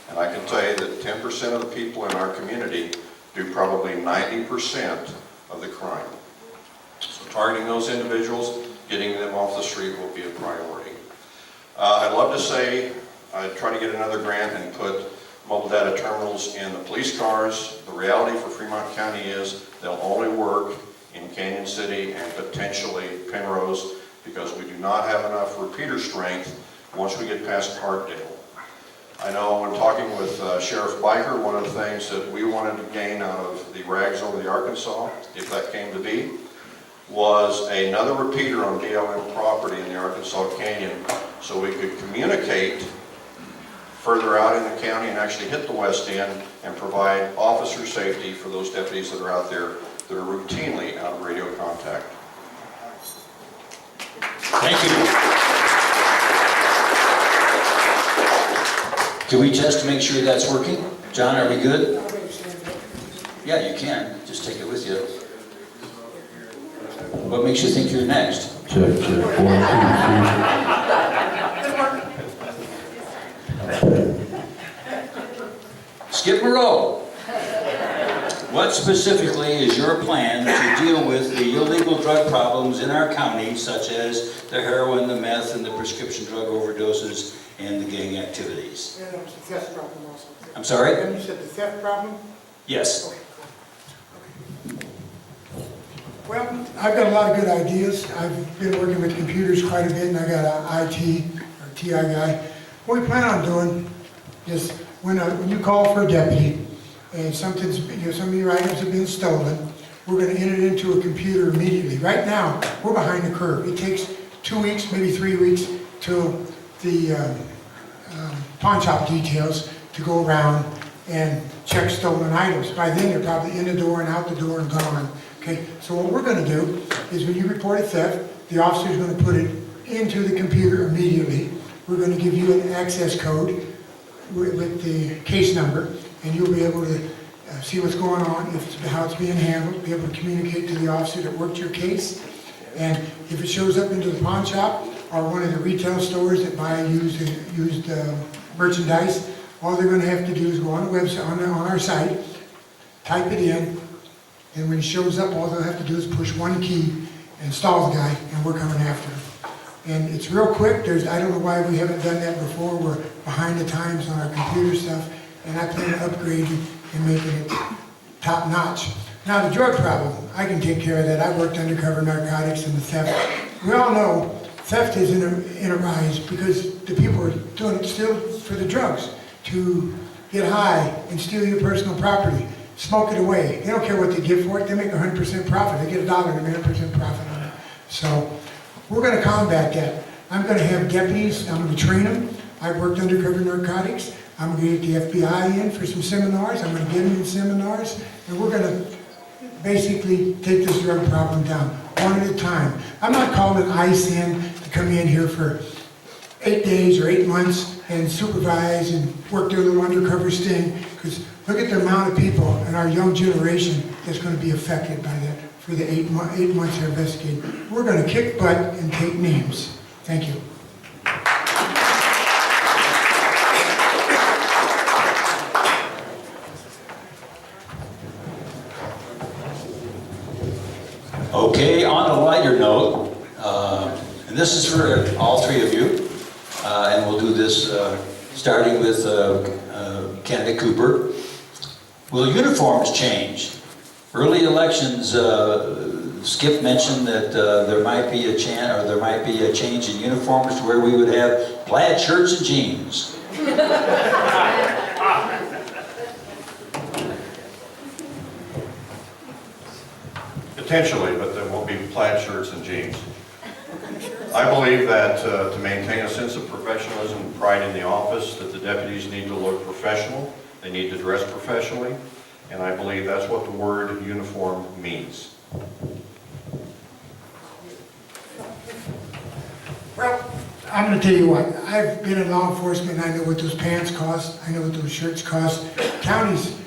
And I can tell you that 10% of the people in our community do probably 90% of the crime. So targeting those individuals, getting them off the street will be a priority. I'd love to say I'd try to get another grant and put mobile data terminals in the police cars. The reality for Fremont County is they'll only work in Canyon City and potentially Penrose because we do not have enough repeater strength once we get past Hartdale. I know when talking with Sheriff Biker, one of the things that we wanted to gain out of the rags over the Arkansas, if that came to be, was another repeater on DLM property in the Arkansas Canyon so we could communicate further out in the county and actually hit the west end and provide officer safety for those deputies that are out there that are routinely out of radio contact. Thank you. Can we test to make sure that's working? John, are we good? Yeah, you can. Just take it with you. What makes you think you're next? Check, check. 1, 2, 3. Skip Moreau. What specifically is your plan to deal with the illegal drug problems in our county, such as the heroin, the meth, and the prescription drug overdoses, and the gang activities? Yeah, that was the theft problem also. I'm sorry? And you said the theft problem? Yes. Okay. Well, I've got a lot of good ideas. I've been working with computers quite a bit, and I got an IT or TI guy. What we plan on doing is when you call for a deputy and something's, some of your items have been stolen, we're going to enter it into a computer immediately. Right now, we're behind the curve. It takes 2 weeks, maybe 3 weeks, till the pawn shop details to go around and check stolen items. By then, they're probably in the door and out the door and gone. Okay, so what we're going to do is when you report a theft, the officer is going to put it into the computer immediately. We're going to give you an access code with the case number, and you'll be able to see what's going on, how it's being handled, be able to communicate to the officer that worked your case. And if it shows up into the pawn shop or one of the retail stores that buy used merchandise, all they're going to have to do is go on the website, on our site, type it in, and when it shows up, all they'll have to do is push one key and stall the guy, and we're coming after him. And it's real quick. I don't know why we haven't done that before. We're behind the times on our computer stuff, and I plan to upgrade it and making it top notch. Now the drug problem, I can take care of that. I worked undercover narcotics and the theft. We all know theft is in a rise because the people are doing it still for the drugs, to get high and steal your personal property, smoke it away. They don't care what they give for it. They make 100% profit. They get $1, they make 100% profit on it. So we're going to combat that. I'm going to have deputies. I'm going to train them. I worked undercover narcotics. I'm going to get the FBI in for some seminars. I'm going to get them in seminars, and we're going to basically take this drug problem down one at a time. I'm not calling ICE in to come in here for 8 days or 8 months and supervise and work their little undercover sting, because look at the amount of people in our young generation that's going to be affected by that for the 8 months they're investigating. We're going to kick butt and take names. Thank you. Okay, on a lighter note, and this is for all three of you, and we'll do this starting with candidate Cooper. Will uniforms change? Early elections, Skip mentioned that there might be a change in uniforms to where we would have plaid shirts and jeans. Potentially, but there won't be plaid shirts and jeans. I believe that to maintain a sense of professionalism and pride in the office, that the deputies need to look professional, they need to dress professionally, and I believe that's what the word uniform means. Well, I'm going to tell you what, I've been in law enforcement, I know what those pants cost, I know what those shirts cost. County's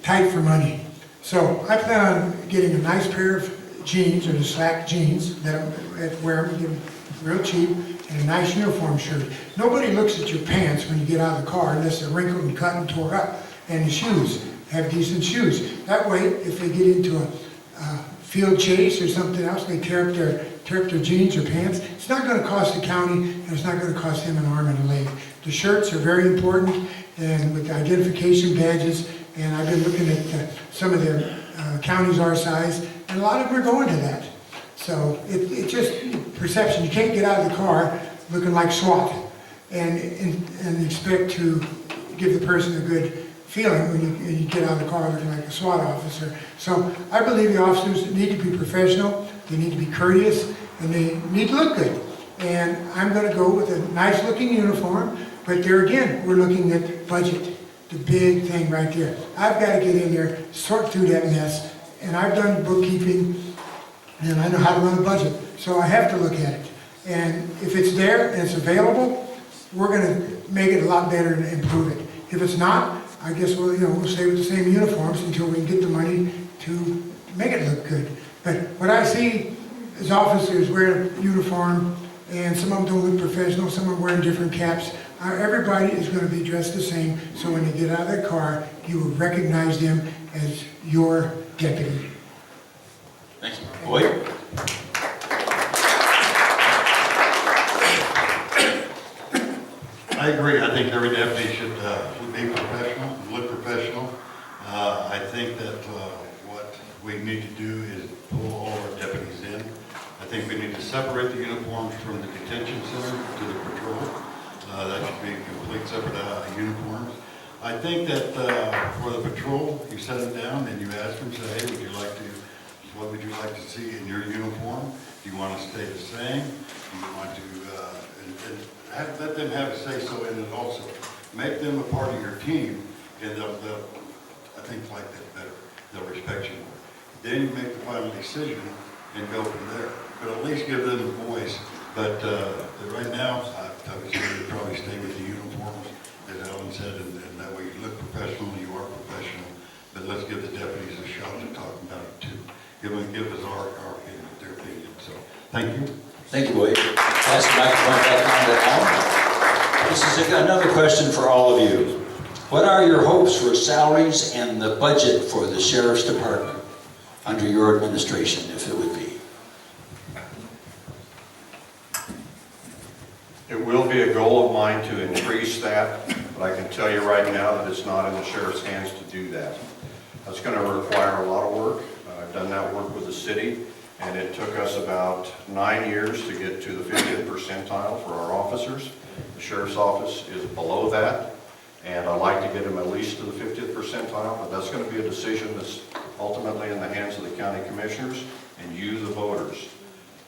tight for money. So I plan on getting a nice pair of jeans, or the slack jeans, that I wear them, give them real cheap, and a nice uniform shirt. Nobody looks at your pants when you get out of the car unless they're wrinkled and cut and tore up. And the shoes, have decent shoes. That way, if they get into a field chase or something else, they tear up their jeans or pants, it's not going to cost the county, and it's not going to cost them an arm and a leg. The shirts are very important, and with the identification badges, and I've been looking at some of the counties our size, and a lot of them are going to that. So it's just perception. You can't get out of the car looking like SWAT and expect to give the person a good feeling when you get out of the car looking like a SWAT officer. So I believe the officers need to be professional, they need to be courteous, and they need to look good. And I'm going to go with a nice looking uniform, but there again, we're looking at budget, the big thing right there. I've got to get in there, sort through that mess, and I've done bookkeeping, and I know how to run a budget, so I have to look at it. And if it's there and it's available, we're going to make it a lot better and improve it. If it's not, I guess we'll stay with the same uniforms until we can get the money to make it look good. But what I see is officers wearing a uniform, and some of them don't look professional, some are wearing different caps. Everybody is going to be dressed the same, so when they get out of their car, you will recognize them as your deputy. Thank you. Boyd? I agree. I think every deputy should be professional, look professional. I think that what we need to do is pull all our deputies in. I think we need to separate the uniforms from the detention center to the patrol. That should be complete separate uniforms. I think that for the patrol, you set them down and you ask them, say, hey, what would you like to see in your uniform? Do you want to stay the same? Do you want to, let them have a say-so in it also. Make them a part of your team, and they'll I think, like that better. They'll respect you more. Then you make the final decision and go from there. But at least give them a voice. But right now, I would say you probably stay with the uniforms, as Ellen said, and that way you look professional, you are professional. But let's give the deputies a shot to talk about it too. Give us our opinion, their opinion. So, thank you. Thank you, Boyd. Pass the microphone back on to Al. This is another question for all of you. What are your hopes for salaries and the budget for the Sheriff's Department under your administration, if it would be? It will be a goal of mine to increase that, but I can tell you right now that it's not in the sheriff's hands to do that. That's going to require a lot of work. I've done that work with the city, and it took us about 9 years to get to the 50th percentile for our officers. The sheriff's office is below that, and I'd like to get them at least to the 50th percentile, but that's going to be a decision that's ultimately in the hands of the county commissioners and you, the voters.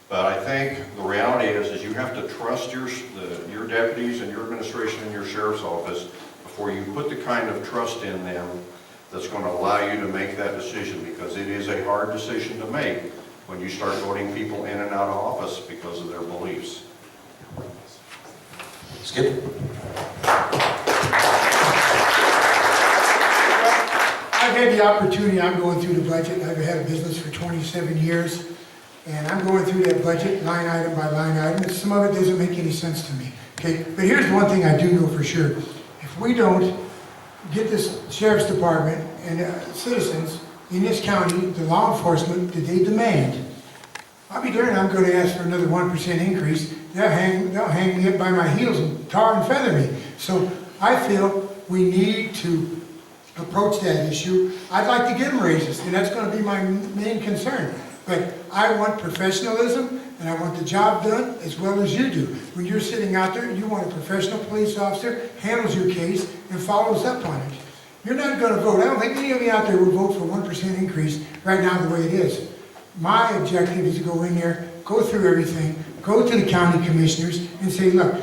But I think the reality is you have to trust your deputies and your administration and your sheriff's office before you put the kind of trust in them that's going to allow you to make that decision, because it is a hard decision to make when you start voting people in and out of office because of their beliefs. Skip? I've had the opportunity, I'm going through the budget, I've had a business for 27 years, and I'm going through that budget line item by line item, and some of it doesn't make any sense to me. Okay, but here's the one thing I do know for sure. If we don't get this sheriff's department and citizens in this county, the law enforcement that they demand, I'll be darned, I'm going to ask for another 1% increase. They'll hang me up by my heels and tar and feather me. So I feel we need to approach that issue. I'd like to give them raises, and that's going to be my main concern. But I want professionalism, and I want the job done as well as you do. When you're sitting out there, you want a professional police officer, handles your case, and follows up on it. You're not going to vote. I don't think any of you out there will vote for 1% increase right now the way it is. My objective is to go in there, go through everything, go to the county commissioners and say, look,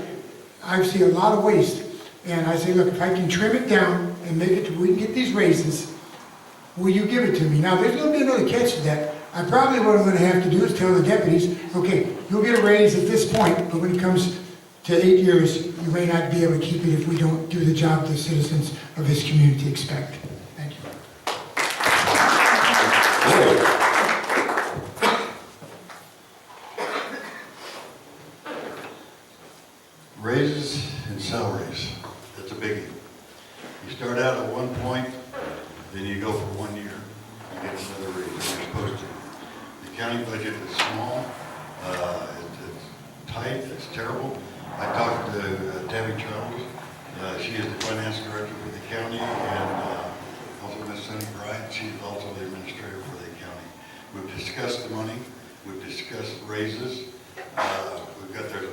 I see a lot of waste. And I say, look, if I can trim it down and make it to we can get these raises, will you give it to me? Now, there's going to be another catch to that. I probably what I'm going to have to do is tell the deputies, okay, you'll get a raise at this point, but when it comes to 8 years, you may not be able to keep it if we don't do the job the citizens of this community expect. Thank you. start out at one point, then you go for 1 year, you get another raise, and you're supposed to. The county budget is small, it's tight, it's terrible. I talked to Tammy Charles, she is the finance director for the county, and also Miss Sunny Bryant, she's also the administrator for the county. We've discussed the money, we've discussed raises, we've got their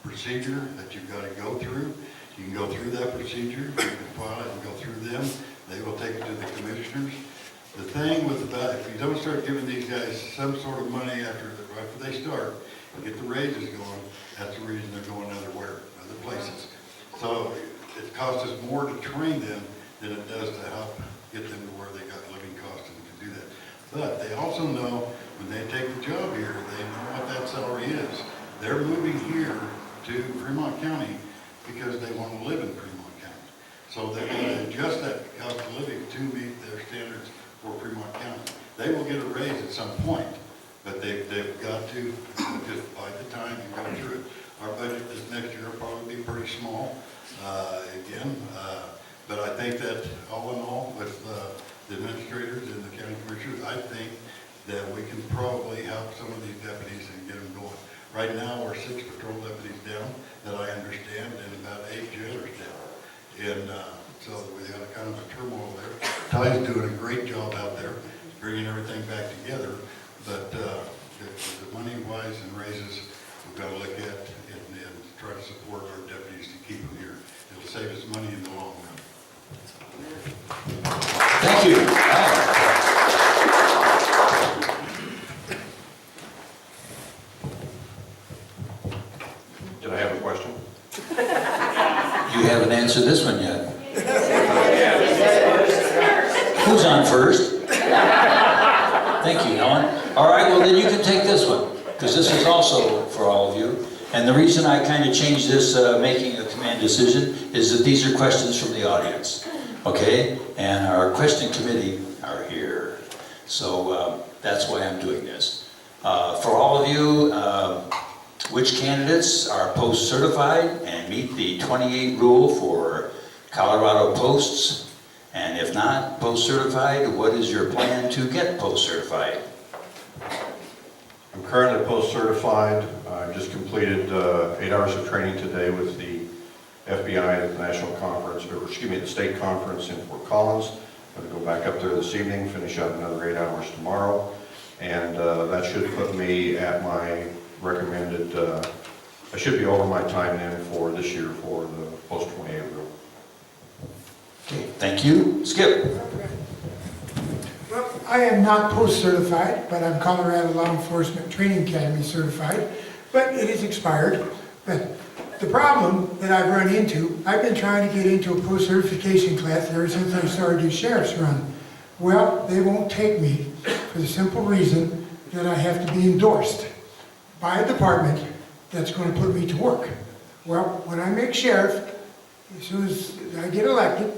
procedure that you've got to go through. You can go through that procedure, you can file it and go through them. They will take it to the commissioners. The thing with that, if you don't start giving these guys some sort of money right after they start, and get the raises going, that's the reason they're going other places. So it costs us more to train them than it does to help get them to where they got living costs and can do that. But they also know when they take the job here, they know what that salary is. They're moving here to Fremont County because they want to live in Fremont County. So they're going to adjust that cost of living to meet their standards for Fremont County. They will get a raise at some point, but they've got to just bide the time and go through it. Our budget this next year will probably be pretty small but I think that all in all, with the administrators and the county commissioners, I think that we can probably help some of these deputies and get them going. Right now, we're 6 patrol deputies down, that I understand, and about 8 jailers down. And so we got a kind of a turmoil there. Ty's doing a great job out there, bringing everything back together. But the money-wise and raises, we've got to look at and try to support our deputies to keep them here. It'll save us money in the long run. Thank you. Did I have a question? You haven't answered this one yet. Who's on first? Thank you, Helen. All right, well then you can take this one, because this is also for all of you. And the reason I kind of changed this, making a command decision, is that these are questions from the audience. Okay? And our question committee are here. So that's why I'm doing this. For all of you, which candidates are post-certified and meet the 28 rule for Colorado posts? And if not post-certified, what is your plan to get post-certified? I'm currently post-certified. I just completed 8 hours of training today with the FBI at the national conference, or excuse me, the state conference in Fort Collins. I'm going to go back up there this evening, finish up another 8 hours tomorrow, and that should put me at my recommended, I should be over my time then for this year for the post-28 rule. Okay, thank you. Skip. Well, I am not post-certified, but I'm Colorado Law Enforcement Training Academy certified, but it is expired. But the problem that I've run into, I've been trying to get into a post-certification class ever since I started the sheriff's run. Well, they won't take me for the simple reason that I have to be endorsed by a department that's going to put me to work. Well, when I make sheriff, as soon as I get elected,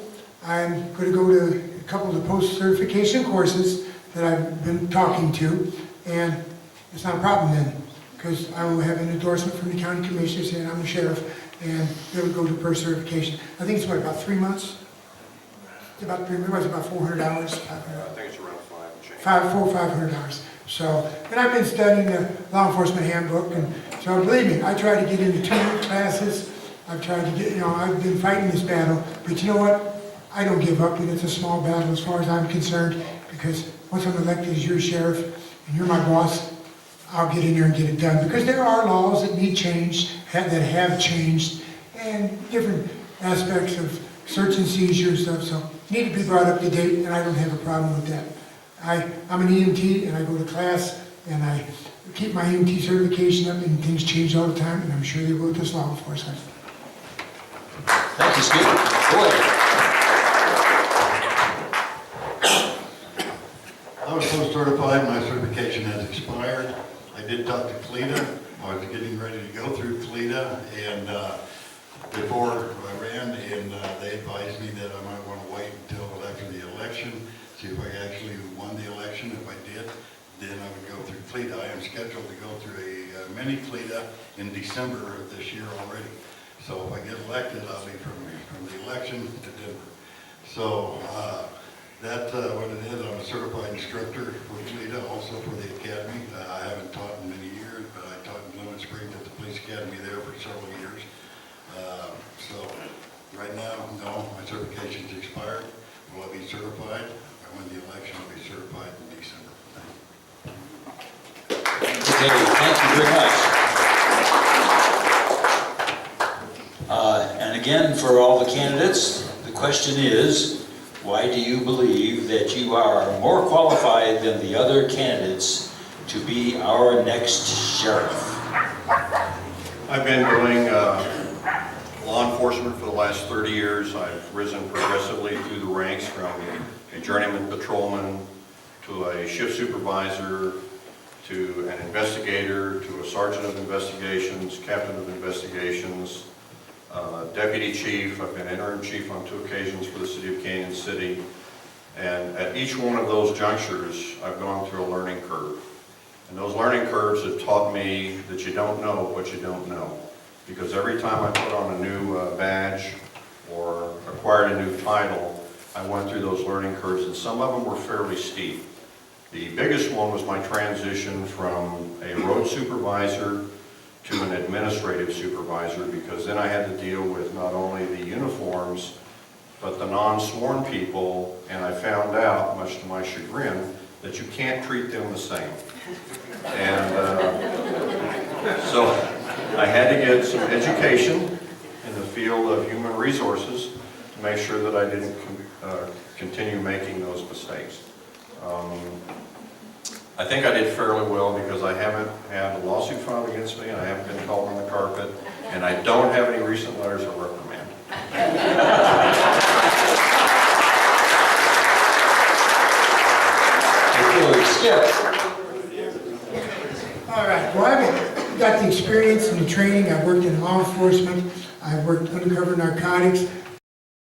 I'm going to go to a couple of the post-certification courses that I've been talking to, and it's not a problem then, because I will have an endorsement from the county commissioner saying I'm the sheriff, and they would go to post-certification. I think it's what, about 3 months? It's about 3 months, about 400 hours. I think it's around 5 and change. 400 or 500 hours. So, and I've been studying the law enforcement handbook, and so believe me, I tried to get into 2-week classes. I've tried to get, I've been fighting this battle, but you know what? I don't give up, and it's a small battle as far as I'm concerned, because once I'm elected as your sheriff, and you're my boss, I'll get in there and get it done. Because there are laws that need change, that have changed, and different aspects of search and seizure and stuff, so need to be brought up to date, and I don't have a problem with that. I'm an EMT, and I go to class, and I keep my EMT certification up, and things change all the time, and I'm sure they will with this law enforcement. Thank you, Skip. Boy. I was post-certified, my certification has expired. I did talk to CLEDA. I was getting ready to go through CLEDA, and before I ran, and they advised me that I might want to wait until after the election, see if I actually won the election. If I did, then I would go through CLEDA. I am scheduled to go through a mini CLEDA in December of this year already. So if I get elected, I'll be from the election to Denver. So, that's what it is. I'm a certified instructor for FLEDA, also for the academy. I haven't taught in many years, but I taught in Lemon Springs at the police academy there for several years. So, right now, no, my certification's expired. Will I be certified? I win the election, I'll be certified in December. Okay, thank you very much. And again, for all the candidates, the question is, why do you believe that you are more qualified than the other candidates to be our next sheriff? I've been doing law enforcement for the last 30 years. I've risen progressively through the ranks from a journeyman patrolman to a shift supervisor to an investigator to a sergeant of investigations, captain of investigations, deputy chief. I've been interim chief on 2 occasions for the city of Canyon City. And at each one of those junctures, I've gone through a learning curve. And those learning curves have taught me that you don't know what you don't know. Because every time I put on a new badge or acquired a new title, I went through those learning curves, and some of them were fairly steep. The biggest one was my transition from a road supervisor to an administrative supervisor, because then I had to deal with not only the uniforms, but the non-sworn people, and I found out, much to my chagrin, that you can't treat them the same. And so I had to get some education in the field of human resources to make sure that I didn't continue making those mistakes. I think I did fairly well because I haven't had a lawsuit filed against me, and I haven't been called on the carpet, and I don't have any recent letters of reprimand. All right, well, I've got the experience and the training. I've worked in law enforcement. I've worked undercover narcotics.